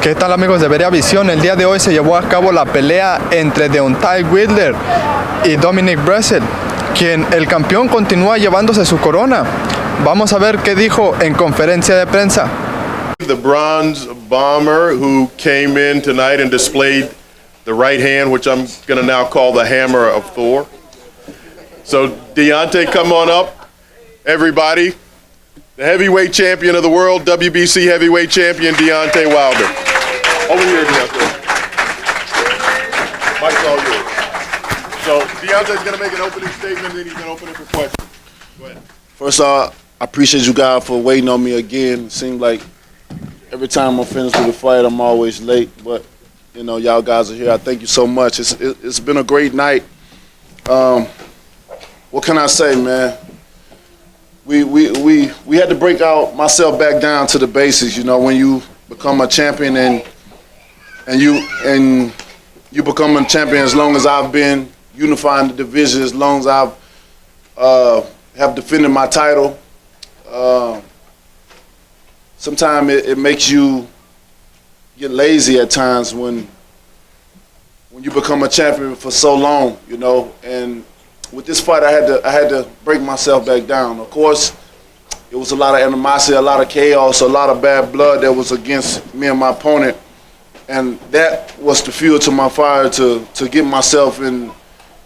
¿Qué tal, amigos de Verea Visión? El día de hoy se llevó a cabo la pelea entre Deontay Wilder y Dominic Breazeale, quien el campeón continúa llevándose su corona. Vamos a ver qué dijo en conferencia de prensa. The bronze bomber who came in tonight and displayed the right hand, which I'm going to now call the hammer of Thor. So Deontay, come on up, everybody. The heavyweight champion of the world, WBC heavyweight champion, Deontay Wilder. Over here, Deontay. Mike's all yours. So Deontay's going to make an opening statement, then he's going to open it for questions. Go ahead. First off, I appreciate you guys for waiting on me again. It seems like every time I'm finished with the fight, I'm always late. But, you know, y'all guys are here. I thank you so much. It's been a great night. What can I say, man? We had to break out myself back down to the basics. You know, when you become a champion and you become a champion, as long as I've been unifying the division, as long as I've have defended my title. Sometimes it makes you get lazy at times when you become a champion for so long, you know. And with this fight, I had to break myself back down. Of course, it was a lot of animosity, a lot of chaos, a lot of bad blood that was against me and my opponent, and that was the fuel to my fire to get myself in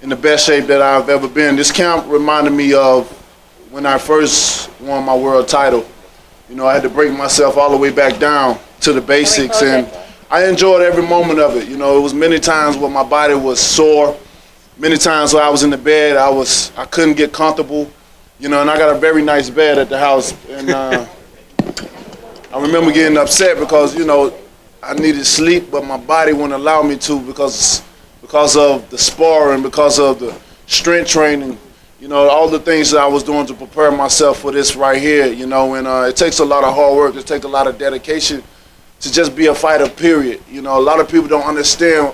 the best shape that I've ever been. This camp reminded me of when I first won my world title. You know, I had to break myself all the way back down to the basics, and I enjoyed every moment of it. You know, it was many times where my body was sore, many times where I was in the bed, I couldn't get comfortable, you know, and I got a very nice bed at the house, and I remember getting upset because, you know, I needed sleep, but my body wouldn't allow me to because of the sparring, because of the strength training, you know, all the things that I was doing to prepare myself for this right here, you know, and it takes a lot of hard work, it takes a lot of dedication to just be a fighter, period. You know, a lot of people don't understand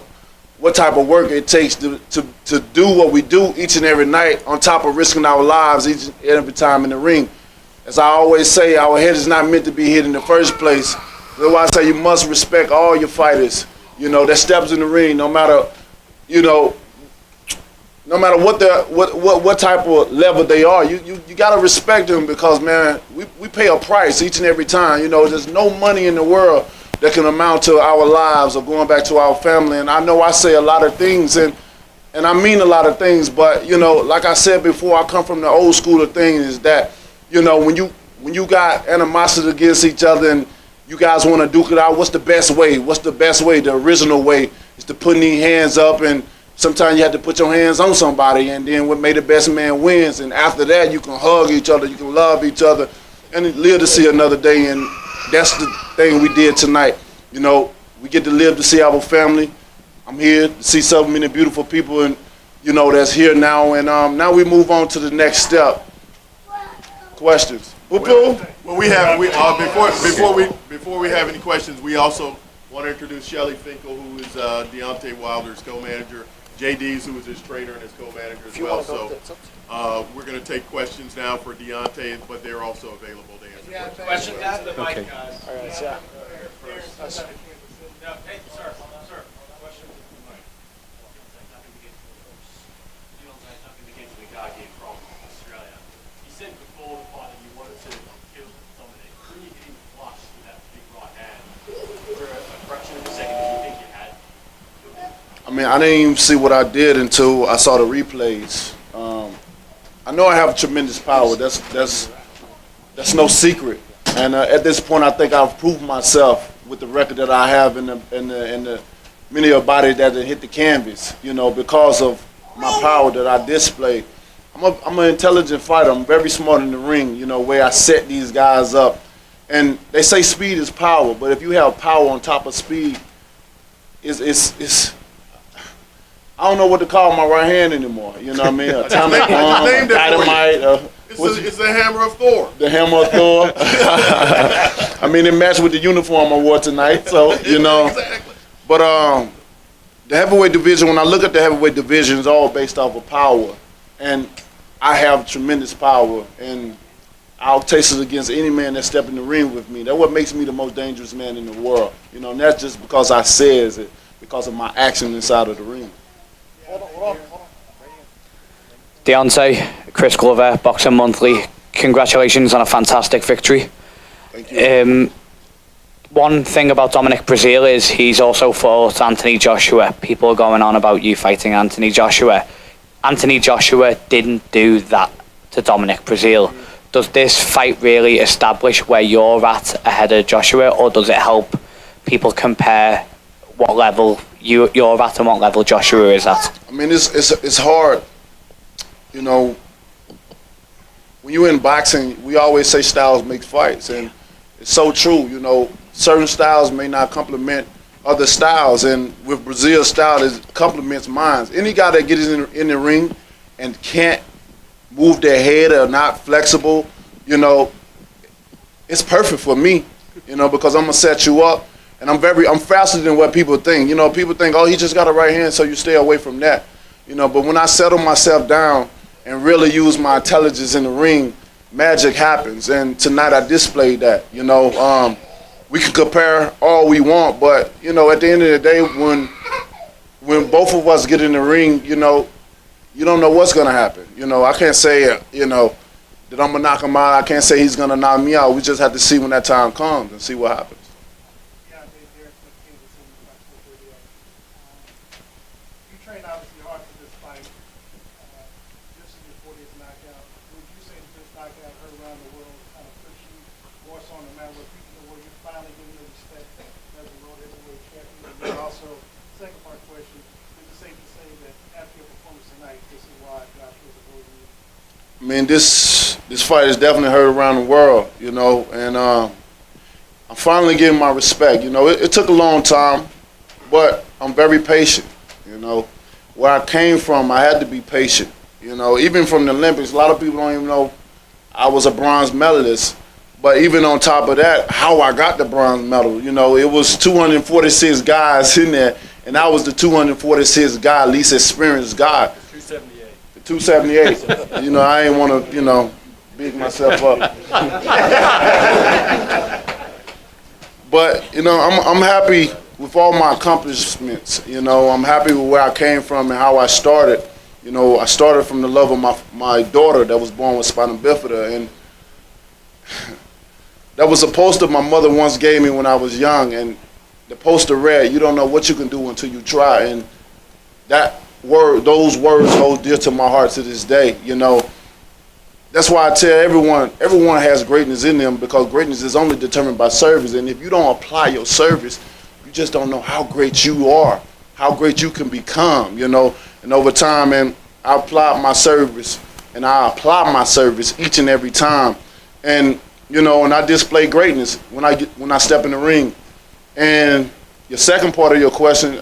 what type of work it takes to do what we do each and every night, on top of risking our lives each and every time in the ring. As I always say, our head is not meant to be hit in the first place. That's why I say you must respect all your fighters, you know, that steps in the ring, no matter, you know, no matter what type of level they are, you gotta respect them because, man, we pay a price each and every time. You know, there's no money in the world that can amount to our lives or going back to our family. And I know I say a lot of things, and I mean a lot of things, but, you know, like I said before, I come from the old school of things, is that, you know, when you got animosity against each other and you guys want to duke it out, what's the best way? What's the best way? The original way is to put these hands up, and sometimes you have to put your hands on somebody, and then what made the best man wins. And after that, you can hug each other, you can love each other, and live to see another day. And that's the thing we did tonight. You know, we get to live to see our family. I'm here to see so many beautiful people, and you know, that's here now. And now we move on to the next step. Questions? Well, we have before we have any questions, we also want to introduce Shelly Finkel, who is Deontay Wilder's co-manager, JD's, who is his trainer and his co-manager as well. So we're going to take questions now for Deontay, but they're also available to answer questions. Questions to the mic, Okay. guys. All right, yeah. Hey, sir. Question to the mic. You said before the fight that you wanted to kill Dominic. When you hit him flush with that big right hand, for a fraction of a second, did you think you had? I mean, I didn't even see what I did until I saw the replays. I know I have tremendous power. That's no secret. And at this point, I think I've proved myself with the record that I have in the many a body that hit the canvas. You know, because of my power that I display. I'm an intelligent fighter. I'm very smart in the ring. You know, where I set these guys up. And they say speed is power, but if you have power on top of speed, it's I don't know what to call my right hand anymore. You know what I mean? Atomic bomb, dynamite. It's the hammer of Thor. The hammer of Thor. I mean, it matched with the uniform I wore tonight, so, you know. Exactly. But the heavyweight division, when I look at the heavyweight division, it's all based off of power. And I have tremendous power. And I'll taste it against any man that step in the ring with me. That's what makes me the most dangerous man in the world. You know, and that's just because I says it, because of my action inside of the ring. Deontay, Chris Glover, Boxing Monthly, congratulations on a fantastic victory. Thank you. One thing about Dominic Breazeale is he's also fought Anthony Joshua. People are going on about you fighting Anthony Joshua. Anthony Joshua didn't do that to Dominic Breazeale. Does this fight really establish where you're at ahead of Joshua, or does it help people compare what level you're at and what level Joshua is at? I mean, it's hard. You know, when you're in boxing, we always say styles make fights, and it's so true. You know, certain styles may not complement other styles, and with Breazeale's style, it complements mine. Any guy that gets in the ring and can't move their head or not flexible, you know, it's perfect for me, you know, because I'm gonna set you up, and I'm faster than what people think. You know, people think, oh, he just got a right hand, so you stay away from that, you know. But when I settle myself down and really use my intelligence in the ring, magic happens. And tonight I displayed that. You know, we can compare all we want, but you know, at the end of the day, when both of us get in the ring, you know, you don't know what's gonna happen. You know, I can't say, you know, that I'm gonna knock him out. I can't say he's gonna knock me out. We just have to see when that time comes and see what happens. You trained obviously hard for this fight. This is your 40th knockout. Would you say that this knockout heard around the world kind of puts you more so on the map where people know where you're finally getting the respect as a world heavyweight champion? And then also, second part question, is it safe to say that after your performance tonight, this is why Joshua's avoiding you? I mean, this fight is definitely heard around the world, you know, and I'm finally getting my respect. You know, it took a long time, but I'm very patient. You know, where I came from, I had to be patient. You know, even from the Olympics, a lot of people don't even know I was a bronze medalist. But even on top of that, how I got the bronze medal, you know, it was 246 guys in there, and I was the 246 guy, least experienced guy. 278. You know, I ain't want to, you know, big myself up. But, you know, I'm happy with all my accomplishments. You know, I'm happy with where I came from and how I started. You know, I started from the love of my daughter that was born with spina bifida, and that was a poster my mother once gave me when I was young, and the poster read, "You don't know what you can do until you try." And those words hold dear to my heart to this day. You know, that's why I tell everyone has greatness in them, because greatness is only determined by service. And if you don't apply your service, you just don't know how great you are, how great you can become, you know. And over time, and I apply my service, and I apply my service each and every time. And, you know, and I display greatness when I step in the ring. And your second part of your question,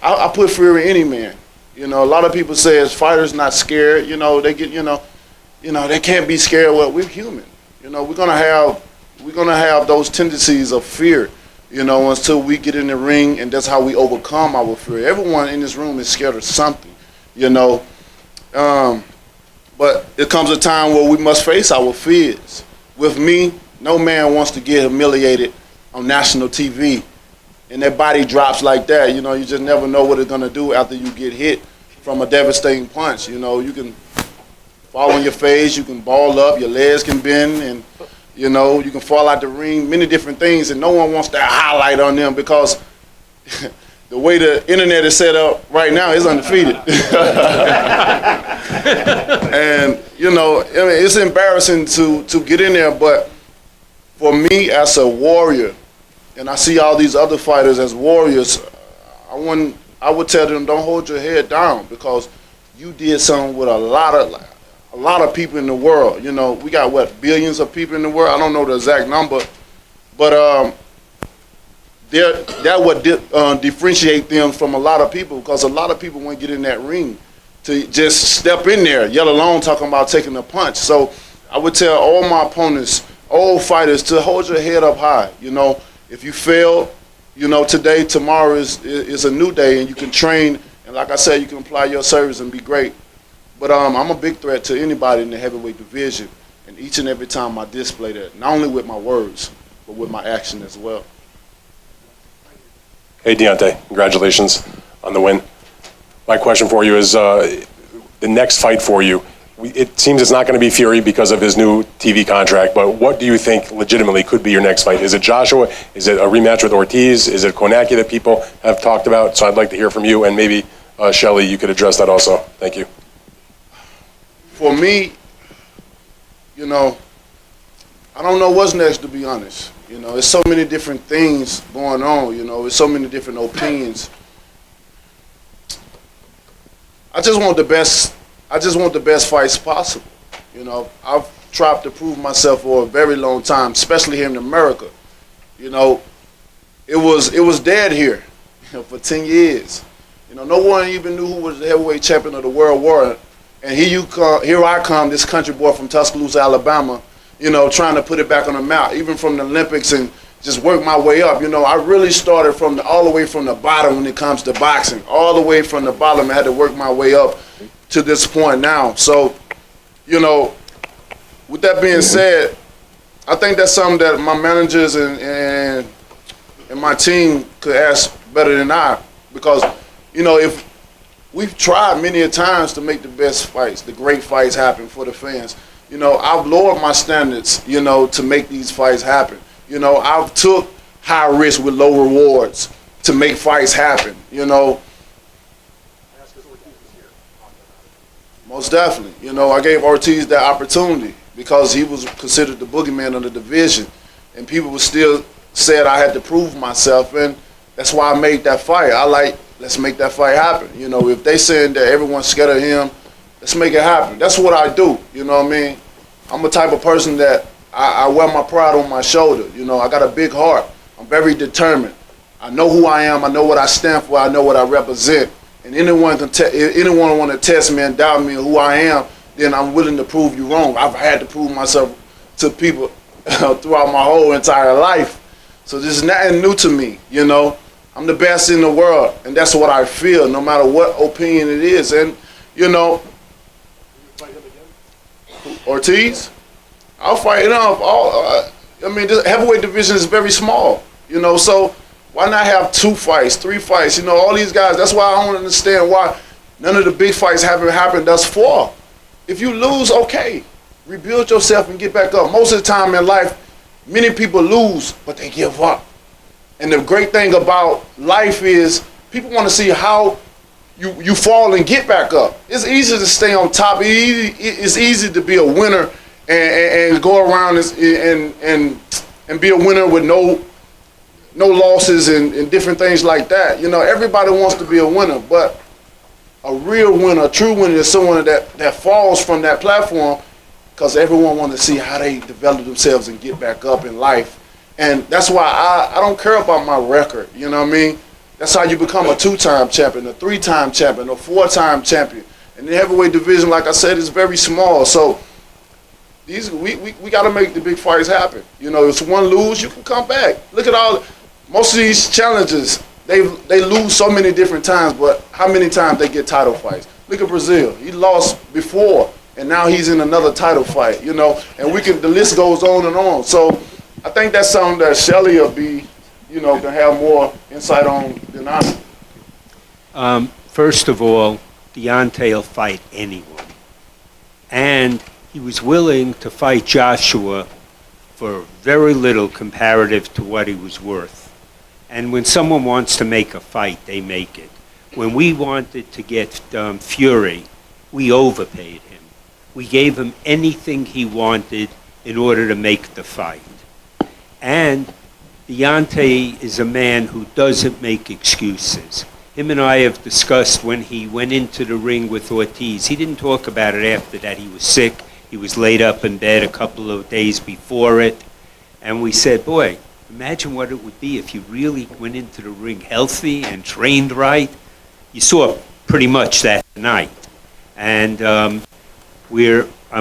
I put fear in any man. You know, a lot of people say as fighters not scared. You know, they get, you know, they can't be scared. Well, we're human. You know, we're gonna have those tendencies of fear. You know, until we get in the ring, and that's how we overcome our fear. Everyone in this room is scared of something. You know, but it comes a time where we must face our fears. With me, no man wants to get humiliated on national TV. And their body drops like that. You know, you just never know what it's gonna do after you get hit from a devastating punch. You know, you can fall on your face, you can ball up, your legs can bend, and you know, you can fall out the ring, many different things, and no one wants that highlight on them, because the way the internet is set up right now is undefeated. And you know, I mean, it's embarrassing to get in there, but for me as a warrior, and I see all these other fighters as warriors, I would tell them, don't hold your head down, because you did something with a lot of people in the world. You know, we got what, billions of people in the world? I don't know the exact number, but that would differentiate them from a lot of people, because a lot of people won't get in that ring to just step in there, yet alone talking about taking a punch. So I would tell all my opponents, all fighters, to hold your head up high. You know, if you fail, you know, today, tomorrow is a new day, and you can train, and like I said, you can apply your service and be great. But I'm a big threat to anybody in the heavyweight division. And each and every time I display that, not only with my words, but with my action as well. Hey, Deontay, congratulations on the win. My question for you is the next fight for you. It seems it's not going to be Fury because of his new TV contract, but what do you think legitimately could be your next fight? Is it Joshua? Is it a rematch with Ortiz? Is it Konaki that people have talked about? So I'd like to hear from you, and maybe Shelly, you could address that also. Thank you. For me, you know, I don't know what's next, to be honest. You know, there's so many different things going on, you know, there's so many different opinions. I just want the best fights possible. You know, I've tried to prove myself for a very long time, especially here in America. You know, it was dead here, you know, for 10 years. You know, no one even knew who was the heavyweight champion of the world war. And here I come, this country boy from Tuscaloosa, Alabama, you know, trying to put it back on the map, even from the Olympics, and just work my way up. You know, I really started all the way from the bottom when it comes to boxing. All the way from the bottom, I had to work my way up to this point now. So, you know, with that being said, I think that's something that my managers and my team could ask better than I. Because, you know, if we've tried many a times to make the best fights, the great fights happen for the fans. You know, I've lowered my standards, you know, to make these fights happen. You know, I've took high risk with low rewards to make fights happen, you know. Most definitely. You know, I gave Ortiz that opportunity because he was considered the boogeyman of the division. And people still said I had to prove myself, and that's why I made that fight. Let's make that fight happen. You know, if they saying that everyone's scared of him, let's make it happen. That's what I do, you know what I mean? I'm the type of person that I wear my pride on my shoulder. You know, I got a big heart. I'm very determined. I know who I am. I know what I stand for. I know what I represent. And anyone want to test me and doubt me who I am, then I'm willing to prove you wrong. I've had to prove myself to people throughout my whole entire life. So this is nothing new to me, you know. I'm the best in the world, and that's what I feel, no matter what opinion it is. And, you know, Ortiz, I'll fight it off. I mean, the heavyweight division is very small, you know, so why not have 2 fights, 3 fights? You know, all these guys, that's why I don't understand why none of the big fights haven't happened thus far. If you lose, okay, rebuild yourself and get back up. Most of the time in life, many people lose, but they give up. And the great thing about life is people want to see how you fall and get back up. It's easy to stay on top. It's easy to be a winner and go around and be a winner with no losses and different things like that. You know, everybody wants to be a winner, but a real winner, a true winner is someone that falls from that platform, because everyone wants to see how they develop themselves and get back up in life. And that's why I don't care about my record, you know what I mean? That's how you become a 2-time champion, a 3-time champion, a 4-time champion. And the heavyweight division, like I said, is very small. So we got to make the big fights happen. You know, if one lose, you can come back. Look at most of these challenges, they lose so many different times, but how many times they get title fights? Look at Breazeale. He lost before, and now he's in another title fight, you know, and the list goes on and on. So I think that's something that Shelly will be, you know, can have more insight on than I. First of all, Deontay will fight anyone. And he was willing to fight Joshua for very little comparative to what he was worth. And when someone wants to make a fight, they make it. When we wanted to get Fury, we overpaid him. We gave him anything he wanted in order to make the fight. And Deontay is a man who doesn't make excuses. Him and I have discussed when he went into the ring with Ortiz. He didn't talk about it after that. He was sick. He was laid up in bed a couple of days before it. And we said, boy, imagine what it would be if you really went into the ring healthy and trained right. You saw pretty much that tonight. And I'm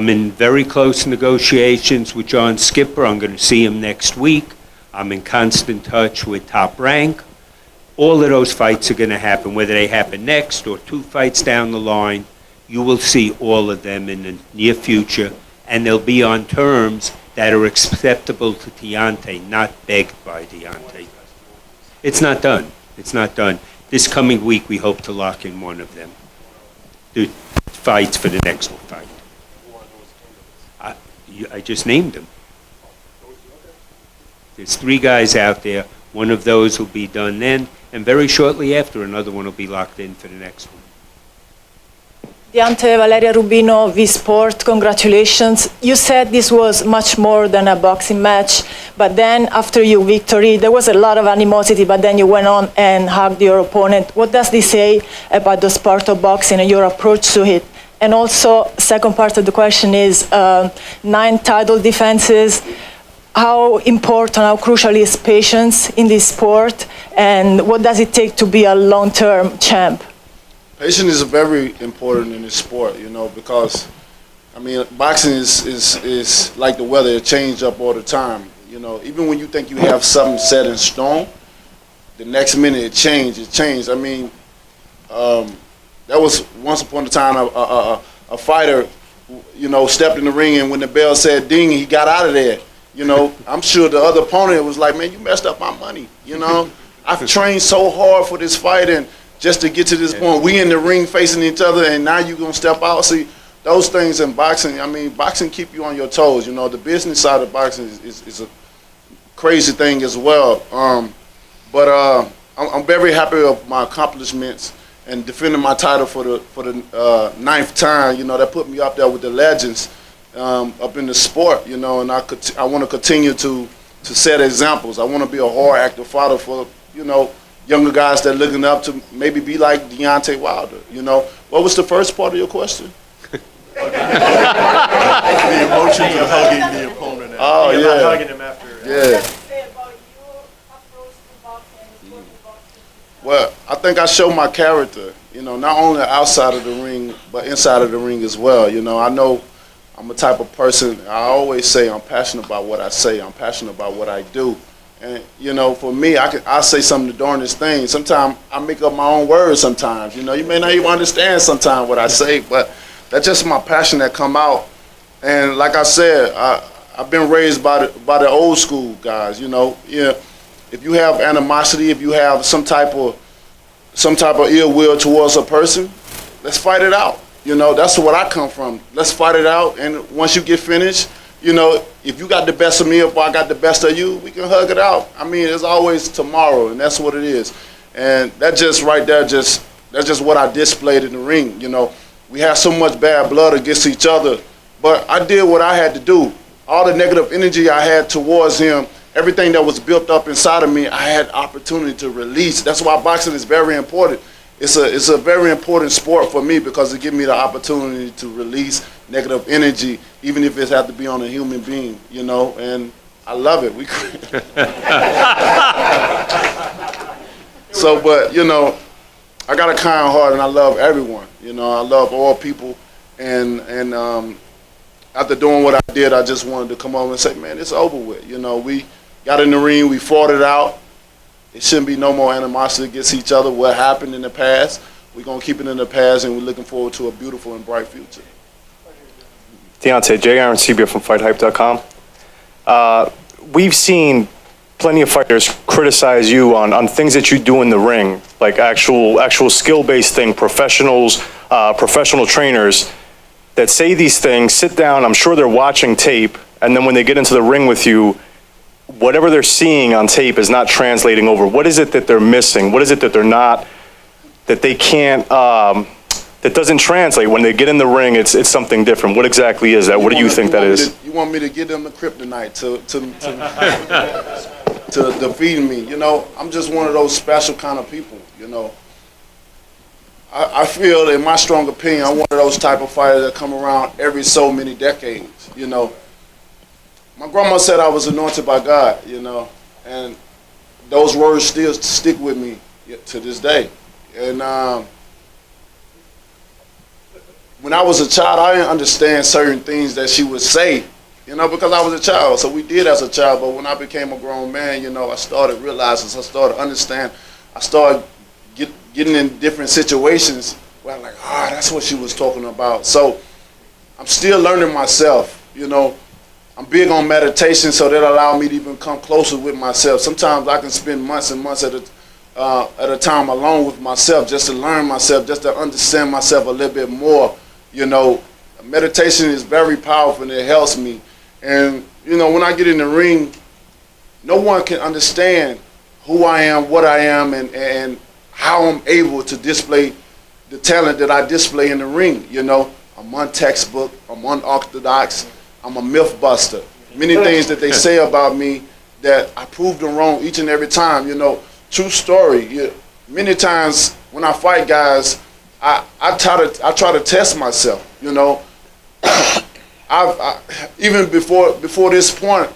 in very close negotiations with John Skipper. I'm going to see him next week. I'm in constant touch with Top Rank. All of those fights are going to happen, whether they happen next or 2 fights down the line. You will see all of them in the near future. and they'll be on terms that are acceptable to Deontay, not begged by Deontay. It's not done. It's not done. This coming week, we hope to lock in one of them. The fights for the next fight. I just named them. There's 3 guys out there. One of those will be done then, and very shortly after, another one will be locked in for the next one. Deontay, Valeria Rubino, V-Sport, congratulations. You said this was much more than a boxing match, but then after your victory, there was a lot of animosity, but then you went on and hugged your opponent. What does this say about the sport of boxing and your approach to it? And also, second part of the question is 9 title defenses. How important, how crucial is patience in this sport, and what does it take to be a long-term champ? Patience is very important in this sport, you know, because, I mean, boxing is like the weather. It changes up all the time. You know, even when you think you have something set in stone, the next minute it changes. I mean, that was once upon a time a fighter, you know, stepped in the ring, and when the bell said ding, he got out of there. You know, I'm sure the other opponent was like, man, you messed up my money. You know, I've trained so hard for this fight, and just to get to this point, we in the ring facing each other, and now you're going to step out. See, those things in boxing, I mean, boxing keep you on your toes. You know, the business side of boxing is a crazy thing as well. But I'm very happy with my accomplishments and defending my title for the 9th time. You know, that put me up there with the legends up in the sport, you know, and I want to continue to set examples. I want to be a hard active father for, you know, younger guys that are looking up to maybe be like Deontay Wilder, you know. What was the first part of your question? The emotions of hugging the opponent. Oh, yeah. Hugging him after. Yeah. Well, I think I show my character, you know, not only outside of the ring, but inside of the ring as well. You know, I know I'm a type of person, I always say I'm passionate about what I say, I'm passionate about what I do. And, you know, for me, I say some of the darndest things. Sometimes I make up my own words sometimes. You know, you may not even understand sometimes what I say, but that's just my passion that come out. And like I said, I've been raised by the old school guys, you know. Yeah, if you have animosity, if you have some type of ill will towards a person, let's fight it out. You know, that's what I come from. Let's fight it out, and once you get finished, you know, if you got the best of me, if I got the best of you, we can hug it out. I mean, there's always tomorrow, and that's what it is. And that just right there, that's just what I displayed in the ring. You know, we had so much bad blood against each other, but I did what I had to do. All the negative energy I had towards him, everything that was built up inside of me, I had opportunity to release. That's why boxing is very important. It's a very important sport for me because it gives me the opportunity to release negative energy, even if it has to be on a human being, you know, and I love it. So, but, you know, I got a kind heart and I love everyone, you know, I love all people, and after doing what I did, I just wanted to come over and say, man, it's over with. You know, we got in the ring, we fought it out. It shouldn't be no more animosity against each other. What happened in the past, we're going to keep it in the past, and we're looking forward to a beautiful and bright future. Deontay, Jay Aaron Sebia from FightHype.com. We've seen plenty of fighters criticize you on things that you do in the ring, like actual skill-based thing, professionals, professional trainers that say these things, sit down, I'm sure they're watching tape, and then when they get into the ring with you, whatever they're seeing on tape is not translating over. What is it that they're missing? What is it that they're not, that they can't, that doesn't translate? When they get in the ring, it's something different. What exactly is that? What do you think that is? You want me to give them the kryptonite to defeat me? You know, I'm just one of those special kind of people, you know. I feel, in my strong opinion, I'm one of those type of fighters that come around every so many decades, you know. My grandma said I was anointed by God, you know, and those words still stick with me to this day. And when I was a child, I didn't understand certain things that she would say, you know, because I was a child. So we did as a child, but when I became a grown man, you know, I started realizing, I started understanding, I started getting in different situations where I'm like, that's what she was talking about. So I'm still learning myself. You know, I'm big on meditation, so that allow me to even come closer with myself. Sometimes I can spend months and months at a time alone with myself, just to learn myself, just to understand myself a little bit more. You know, meditation is very powerful and it helps me. And you know, when I get in the ring, no one can understand who I am, what I am, and how I'm able to display the talent that I display in the ring. You know, I'm untextbook, I'm unorthodox, I'm a myth buster. Many things that they say about me that I prove them wrong each and every time. You know, true story. Many times when I fight guys, I try to test myself. You know, even before this point,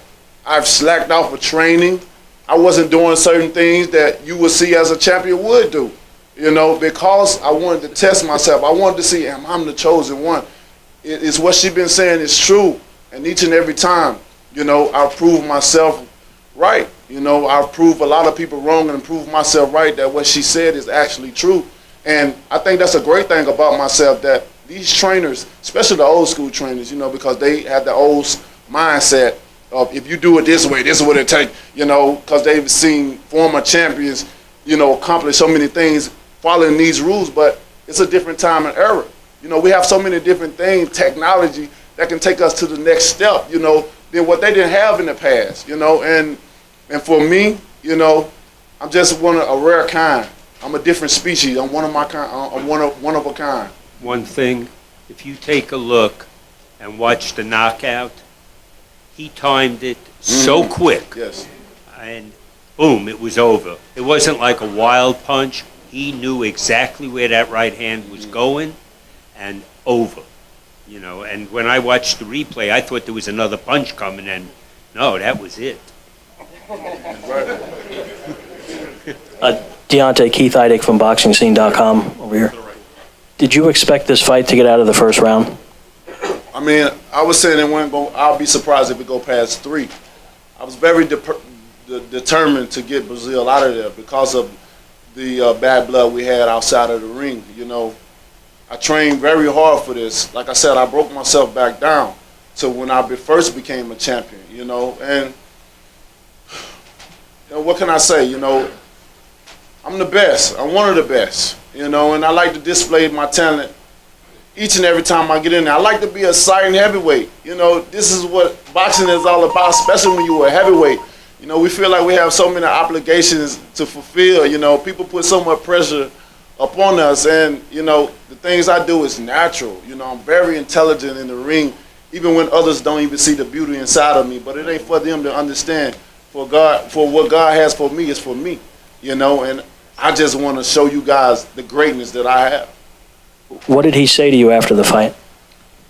I've slacked off of training. I wasn't doing certain things that you would see as a champion would do. You know, because I wanted to test myself. I wanted to see, am I the chosen one? It's what she's been saying is true. And each and every time, you know, I prove myself right. You know, I prove a lot of people wrong and prove myself right that what she said is actually true. And I think that's a great thing about myself, that these trainers, especially the old school trainers, you know, because they have the old mindset of if you do it this way, this is what it takes, you know, because they've seen former champions, you know, accomplish so many things following these rules, but it's a different time and era. You know, we have so many different things, technology, that can take us to the next step, you know, than what they didn't have in the past, you know. And for me, you know, I'm just a rare kind. I'm a different species. I'm one of my kind. I'm one of a kind. One thing, if you take a look and watch the knockout, he timed it so quick. Yes. And boom, it was over. It wasn't like a wild punch. He knew exactly where that right hand was going, and over. You know, and when I watched the replay, I thought there was another punch coming, and no, that was it. Deontay, Keith Eidick from BoxingScene.com over here. Did you expect this fight to get out of the first round? I mean, I was saying it wouldn't go. I'll be surprised if it go past 3. I was very determined to get Breazeale out of there because of the bad blood we had outside of the ring. You know, I trained very hard for this. Like I said, I broke myself back down to when I first became a champion. You know, and you know, what can I say? You know, I'm the best. I'm one of the best. You know, and I like to display my talent each and every time I get in there. I like to be a silent heavyweight. You know, this is what boxing is all about, especially when you're a heavyweight. You know, we feel like we have so many obligations to fulfill. You know, people put so much pressure upon us, and, you know, the things I do is natural. You know, I'm very intelligent in the ring, even when others don't even see the beauty inside of me. But it ain't for them to understand. For what God has for me is for me. You know, and I just want to show you guys the greatness that I have. What did he say to you after the fight?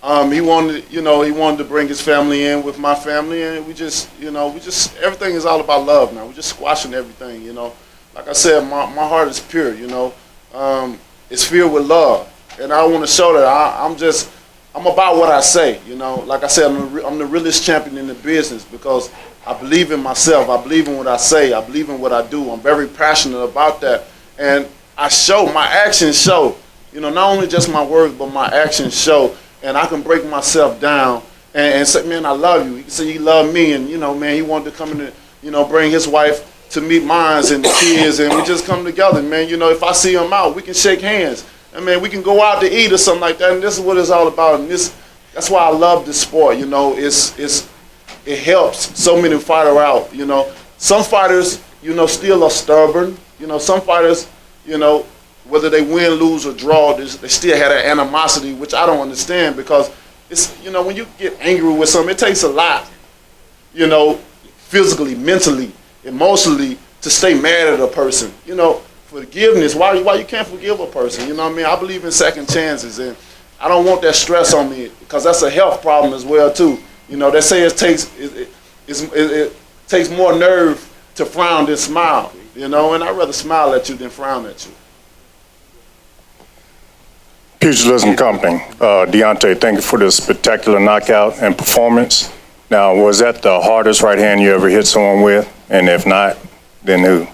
He wanted to bring his family in with my family, and we just, everything is all about love now. We're just squashing everything, you know. Like I said, my heart is pure, you know. It's filled with love, and I want to show that I'm about what I say, you know. Like I said, I'm the realest champion in the business because I believe in myself. I believe in what I say. I believe in what I do. I'm very passionate about that, and my actions show. You know, not only just my words, but my actions show. And I can break myself down and say, man, I love you. He can say he loved me, and, you know, man, he wanted to come in and, you know, bring his wife to meet mine and the kids, and we just come together, man. You know, if I see him out, we can shake hands. And, man, we can go out to eat or something like that, and this is what it's all about. And that's why I love this sport, you know. It helps so many fighters out, you know. Some fighters, you know, still are stubborn. You know, some fighters, you know, whether they win, lose, or draw, they still have that animosity, which I don't understand, because it's, you know, when you get angry with something, it takes a lot, you know, physically, mentally, emotionally, to stay mad at a person. You know, forgiveness, why you can't forgive a person, you know what I mean? I believe in second chances, and I don't want that stress on me, because that's a health problem as well, too. You know, they say it takes more nerve to frown than smile, you know, and I'd rather smile at you than frown at you. Pugilism Company, Deontay, thank you for this spectacular knockout and performance. Now, was that the hardest right hand you ever hit someone with? And if not, then who?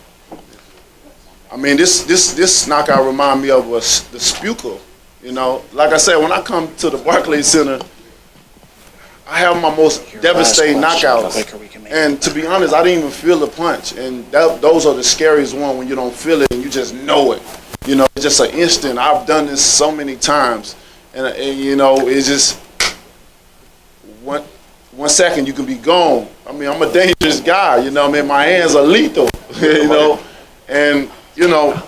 I mean, this knockout reminded me of the Spuka. You know, like I said, when I come to the Barclays Center, I have my most devastating knockouts. And to be honest, I didn't even feel the punch. And those are the scariest ones when you don't feel it and you just know it. You know, it's just an instant. I've done this so many times. And you know, it's just one second you can be gone. I mean, I'm a dangerous guy. You know, I mean, my hands are lethal. You know, and you know,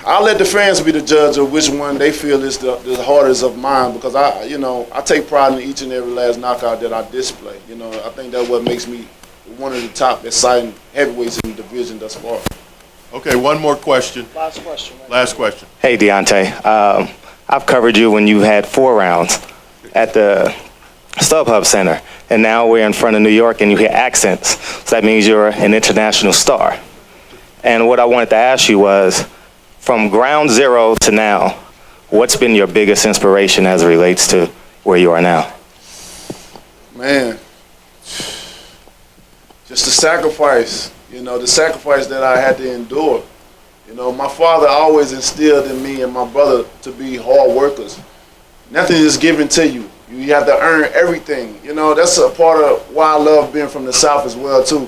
I'll let the fans be the judge of which one they feel is the hardest of mine, because I take pride in each and every last knockout that I display. You know, I think that's what makes me one of the top exciting heavyweights in the division thus far. Okay, one more question. Last question. Last question. Hey, Deontay. I've covered you when you had 4 rounds at the StubHub Center, and now we're in front of New York and you hear accents. So that means you're an international star. And what I wanted to ask you was, from ground zero to now, what's been your biggest inspiration as it relates to where you are now? Man, just the sacrifice, you know, the sacrifice that I had to endure. You know, my father always instilled in me and my brother to be hard workers. Nothing is given to you. You have to earn everything. You know, that's a part of why I love being from the South as well, too.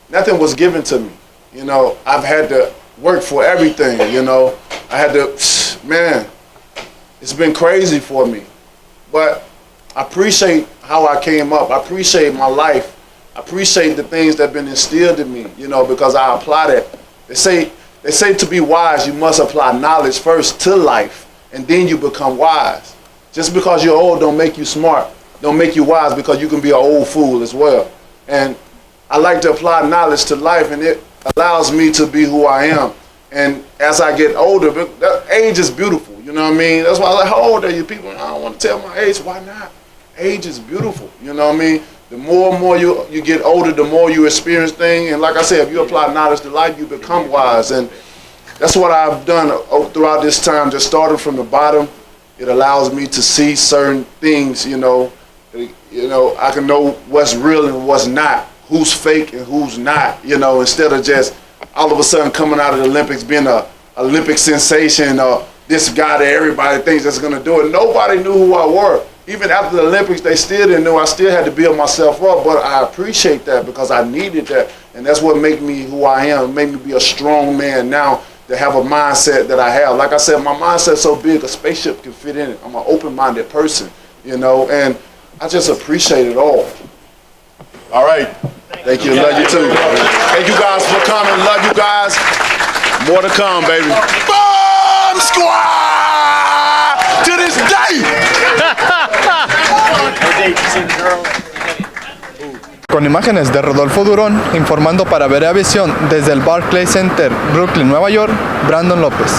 Nothing was given to me. You know, I've had to work for everything, you know. I had to, man, it's been crazy for me. But I appreciate how I came up. I appreciate my life. I appreciate the things that have been instilled in me, you know, because I apply that. They say to be wise, you must apply knowledge first to life, and then you become wise. Just because you're old don't make you smart, don't make you wise, because you can be an old fool as well. And I like to apply knowledge to life, and it allows me to be who I am. And as I get older, age is beautiful, you know what I mean? That's why I'm like, how old are you people? I don't want to tell my age. Why not? Age is beautiful, you know what I mean? The more and more you get older, the more you experience things. And like I said, if you apply knowledge to life, you become wise. And that's what I've done throughout this time, just starting from the bottom. It allows me to see certain things, you know. I can know what's real and what's not, who's fake and who's not, you know, instead of just all of a sudden coming out of the Olympics being a Olympic sensation, this guy that everybody thinks that's going to do it. Nobody knew who I were. Even after the Olympics, they still didn't know. I still had to build myself up, but I appreciate that because I needed that. And that's what made me who I am. It made me be a strong man now, to have a mindset that I have. Like I said, my mindset's so big, a spaceship can fit in it. I'm an open-minded person, you know, and I just appreciate it all. All right. Thank you. Love you too. Thank you guys for coming. Love you guys. More to come, baby. Bomb Squad to this day. Con imágenes de Rodolfo Durón, informando para Verea Visión desde el Barclays Center, Brooklyn, Nueva York, Brandon López.